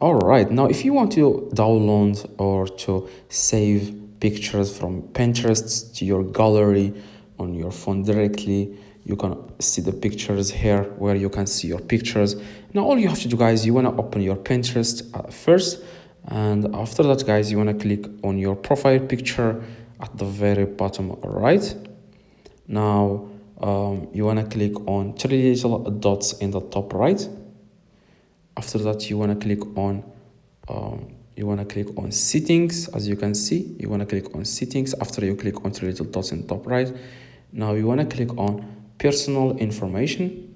All right, now if you want to download or to save pictures from Pinterest to your gallery on your phone directly, you can see the pictures here where you can see your pictures. Now all you have to do, guys, you want to open your Pinterest first, and after that, guys, you want to click on your profile picture at the very bottom right. Now you want to click on three little dots in the top right. After that, you want to click on settings. As you can see, you want to click on settings. After you click on three little dots in the top right, now you want to click on personal information.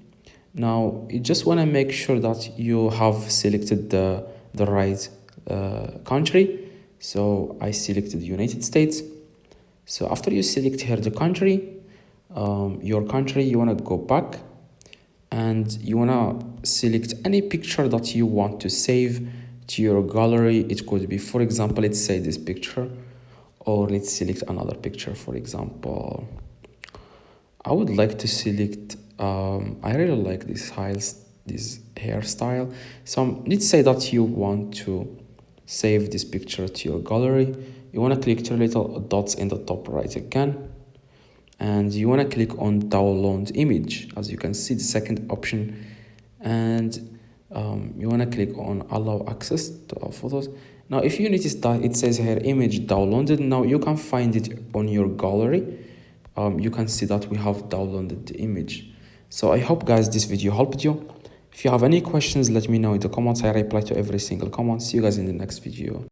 Now you just want to make sure that you have selected the right country. So I selected United States. So after you select here the country, your country, you want to go back and you want to select any picture that you want to save to your gallery. It could be, for example, let's say this picture, or let's select another picture. For example, I would like to select I really like this hairstyle. So let's say that you want to save this picture to your gallery. You want to click two little dots in the top right again, and you want to click on download image, as you can see, the second option, and you want to click on allow access to our photos. Now if you notice that it says here image downloaded, now you can find it on your gallery. You can see that we have downloaded the image. So I hope, guys, this video helped you. If you have any questions, let me know in the comments. I reply to every single comment. See you guys in the next video.